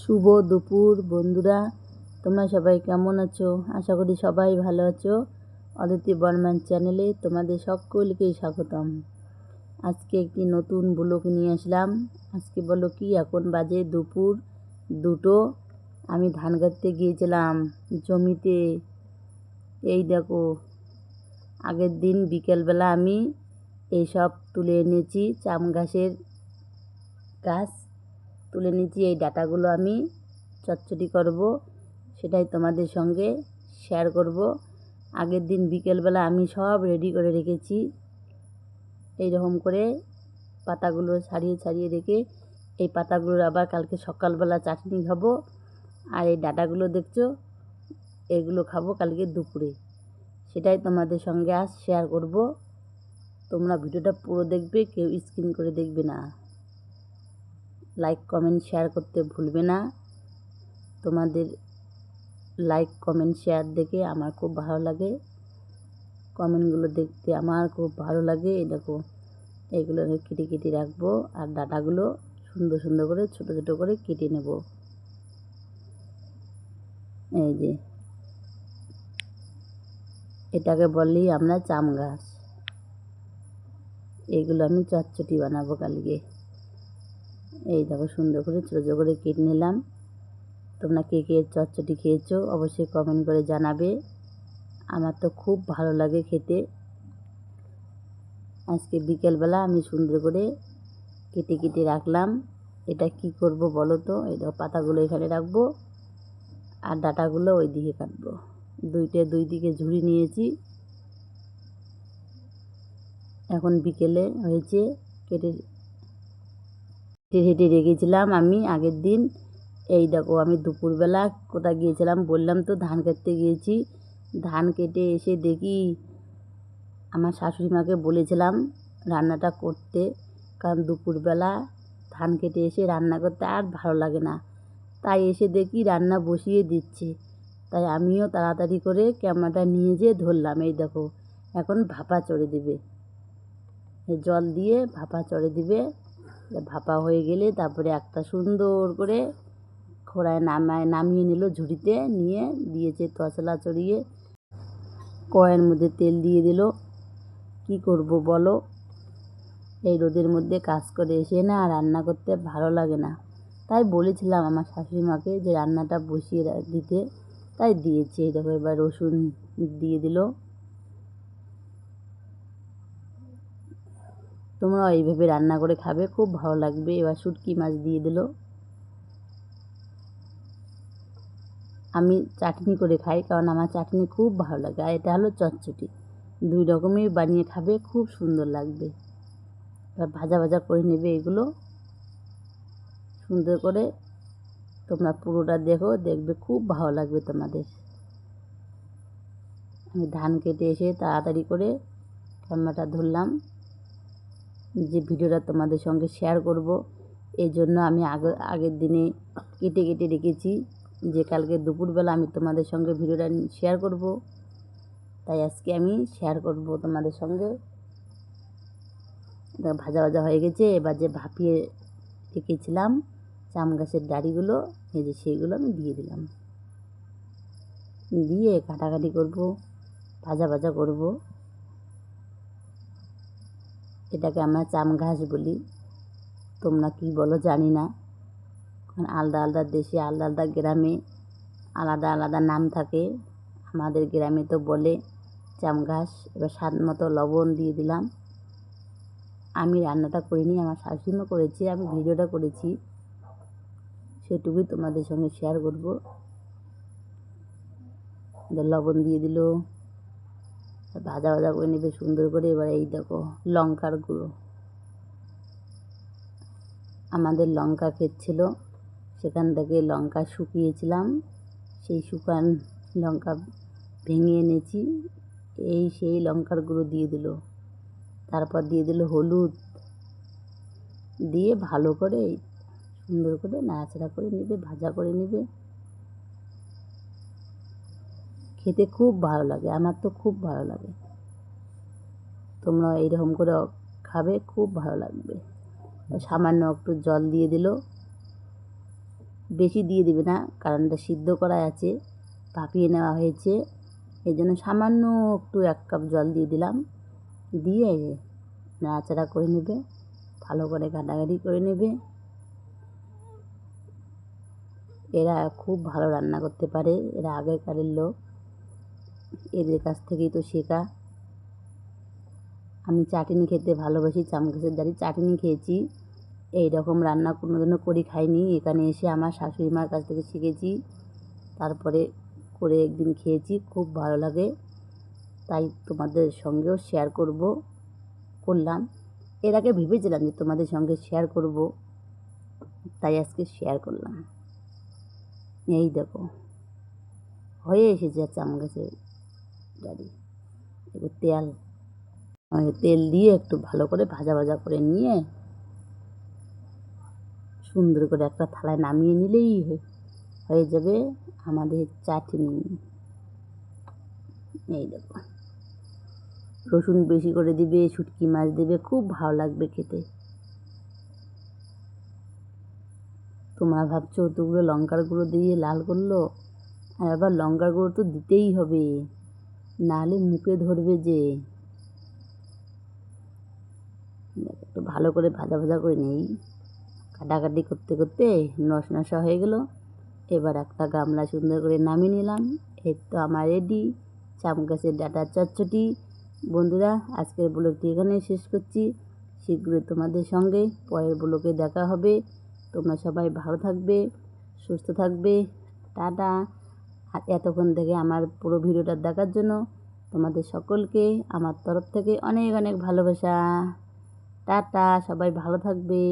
শুভ দুপুর বন্ধুরা, তোমরা সবাই কেমন আছো? আশা করি সবাই ভালো আছো। অদিতি বর্মন চ্যানেলে তোমাদের সকলকেই স্বাগতম। আজকে একটি নতুন ব্লগ নিয়ে আসলাম। আজকে বলো কি, এখন বাজে দুপুর 2টো। আমি ধান কাটতে গিয়েছিলাম জমিতে। এই দেখো, আগের দিন বিকেলবেলা আমি এইসব তুলে এনেছি, চাম গাছের গাছ তুলে নিয়েছি। এই ডাটাগুলো আমি চচ্চড়ি করব, সেটাই তোমাদের সঙ্গে শেয়ার করব। আগের দিন বিকেলবেলা আমি সব রেডি করে রেখেছি। এই রকম করে পাতাগুলো ছাড়িয়ে ছাড়িয়ে রেখে, এই পাতাগুলোর আবার কালকে সকালবেলা চাটনি খাবো। আর এই ডাটাগুলো দেখছো, এগুলো খাবো কালকে দুপুরে। সেটাই তোমাদের সঙ্গে আজ শেয়ার করব। তোমরা ভিডিওটা পুরো দেখবে, কেউ স্কিপ করে দেখবে না। লাইক কমেন্ট শেয়ার করতে ভুলবে না। তোমাদের লাইক কমেন্ট শেয়ার দেখে আমার খুব ভালো লাগে। কমেন্টগুলো দেখতে আমার খুব ভালো লাগে। এই দেখো, এইগুলো কেটে কেটে রাখবো। আর ডাটাগুলো সুন্দর সুন্দর করে ছোট ছোট করে কেটে নেব। এই যে, এটাকে বলি আমরা চাম গাছ। এইগুলো আমি চচ্চড়ি বানাবো কালকে। এই দেখো, সুন্দর করে ছোটো ছোটো করে কেটে নিলাম। তোমরা কে কে চচ্চড়ি খেয়েছো অবশ্যই কমেন্ট করে জানাবে। আমার তো খুব ভালো লাগে খেতে। আজকে বিকেলবেলা আমি সুন্দর করে কেটে কেটে রাখলাম। এটা কি করব বলো তো? এই দেখো, পাতাগুলো এখানে রাখবো আর ডাটাগুলো ওই দিকে কাটবো। দুই দিকে ঝুড়ি নিয়েছি। এখন বিকেলে হয়েছে, কেটে কেটে রেখেছিলাম আমি আগের দিন। এই দেখো, আমি দুপুরবেলা কোথায় গিয়েছিলাম বললাম তো, ধান কাটতে গিয়েছি। ধান কেটে এসে দেখি, আমার শাশুড়ি মাকে বলেছিলাম রান্নাটা করতে, কারণ দুপুরবেলা ধান কেটে এসে রান্না করতে আর ভালো লাগে না। তাই এসে দেখি রান্না বসিয়ে দিচ্ছে। তাই আমিও তাড়াতাড়ি করে ক্যামেরাটা নিয়ে যেয়ে ধরলাম। এই দেখো, এখন ভাপা চড়ে দিবে, জল দিয়ে ভাপা চড়ে দিবে। ভাপা হয়ে গেলে তারপরে একটা সুন্দর করে খোড়ায় নামিয়ে নিল, ঝুড়িতে নিয়ে দিয়েছে তসলা চড়িয়ে। কড়াইয়ের মধ্যে তেল দিয়ে দিল। কি করব বলো, এই রোদের মধ্যে কাজ করে এসে না রান্না করতে ভালো লাগে না। তাই বলেছিলাম আমার শাশুড়ি মাকে যে রান্নাটা বসিয়ে দিতে, তাই দিয়েছে। এই দেখো, এবার রসুন দিয়ে দিল। তোমরা এইভাবে রান্না করে খাবে, খুব ভালো লাগবে। এবার শুটকি মাছ দিয়ে দিল। আমি চাটনি করে খাই, কারণ আমার চাটনি খুব ভালো লাগে। আর এটা হলো চচ্চড়ি। দুই রকমই বানিয়ে খাবে, খুব সুন্দর লাগবে। এবার ভাজা ভাজা করে নেবে এগুলো সুন্দর করে। তোমরা পুরোটা দেখো, দেখবে খুব ভালো লাগবে তোমাদের। আমি ধান কেটে এসে তাড়াতাড়ি করে ক্যামেরাটা ধরলাম, যে ভিডিওটা তোমাদের সঙ্গে শেয়ার করব। এই জন্য আমি আগের দিনে কেটে কেটে রেখেছি, যে কালকে দুপুরবেলা আমি তোমাদের সঙ্গে ভিডিওটা শেয়ার করব। তাই আজকে আমি শেয়ার করব তোমাদের সঙ্গে। ভাজা ভাজা হয়ে গেছে। এবার যে ভাপিয়ে রেখেছিলাম চাম গাছের ডাঁড়িগুলো, এই যে সেইগুলো আমি দিয়ে দিলাম। দিয়ে কাটাকাটি করব, ভাজা ভাজা করব। এটাকে আমরা চাম ঘাস বলি, তোমরা কি বলো জানি না। কারণ আলাদা আলাদা দেশে, আলাদা আলাদা গ্রামে আলাদা আলাদা নাম থাকে। আমাদের গ্রামে তো বলে চাম ঘাস। এবার স্বাদ মতো লবণ দিয়ে দিলাম। আমি রান্নাটা করিনি, আমার শাশুড়িমা করেছে, আমি ভিডিওটা করেছি, সেটুকুই তোমাদের সঙ্গে শেয়ার করব। লবণ দিয়ে দিল, ভাজা ভাজা করে নেবে সুন্দর করে। এবার এই দেখো, লঙ্কার গুঁড়ো। আমাদের লঙ্কা ক্ষেত ছিল, সেখান থেকে লঙ্কা শুকিয়েছিলাম, সেই শুকান লঙ্কা ভেঙে এনেছি। সেই লঙ্কার গুঁড়ো দিয়ে দিল। তারপর দিয়ে দিল হলুদ, দিয়ে ভালো করে সুন্দর করে নাড়াচাড়া করে নেবে, ভাজা করে নেবে। খেতে খুব ভালো লাগে, আমার তো খুব ভালো লাগে। তোমরা এইরকম করে খাবে, খুব ভালো লাগবে। সামান্য একটু জল দিয়ে দিল। বেশি দিয়ে দেবে না, কারণ এটা সিদ্ধ করা আছে, ভাপিয়ে নেওয়া হয়েছে। এই জন্য সামান্য একটু 1 কাপ জল দিয়ে দিলাম, দিয়ে নাড়াচাড়া করে নেবে, ভালো করে ঘাঁটাঘাঁটি করে নেবে। এরা খুব ভালো রান্না করতে পারে, এরা আগেকারের লোক, এদের কাছ থেকেই তো শেখা। আমি চাটনি খেতে ভালোবাসি, চাম গাছের ডাঁটি চাটনি খেয়েছি, এই রকম রান্না কোনোদিনও করে খাইনি। এখানে এসে আমার শাশুড়ি মার কাছ থেকে শিখেছি, তারপরে করে একদিন খেয়েছি, খুব ভালো লাগে, তাই তোমাদের সঙ্গেও শেয়ার করলাম। এর আগে ভেবেছিলাম যে তোমাদের সঙ্গে শেয়ার করব, তাই আজকে শেয়ার করলাম। এই দেখো হয়ে এসেছে চাম গাছের ডাঁটি। একটু তেল দিয়ে একটু ভালো করে ভাজা ভাজা করে নিয়ে সুন্দর করে একটা থালায় নামিয়ে নিলেই হয়ে যাবে আমাদের চাটনি। এই দেখো, রসুন বেশি করে দিবে, শুটকি মাছ দেবে, খুব ভালো লাগবে খেতে। তোমরা ভাবছো অতগুলো লঙ্কার গুঁড়ো দিয়ে লাল করলো, আর আবার লঙ্কার গুঁড়ো তো দিতেই হবে, নাহলে মুখে ধরবে যে। একটু ভালো করে ভাজা ভাজা করে নেই, কাটাকাটি করতে করতে নশা হয়ে গেল। এবার একটা গামলা সুন্দর করে নামিয়ে নিলাম। এই তো আমার রেডি চাম গাছের ডাঁটার চচ্চড়ি। বন্ধুরা, আজকের ব্লগটি এখানেই শেষ করছি। শীঘ্রই তোমাদের সঙ্গে পরের ব্লগে দেখা হবে। তোমরা সবাই ভালো থাকবে, সুস্থ থাকবে। টাটা। আর এতক্ষণ থেকে আমার পুরো ভিডিওটা দেখার জন্য তোমাদের সকলকে আমার তরফ থেকে অনেক অনেক ভালোবাসা। টাটা, সবাই ভালো থাকবে।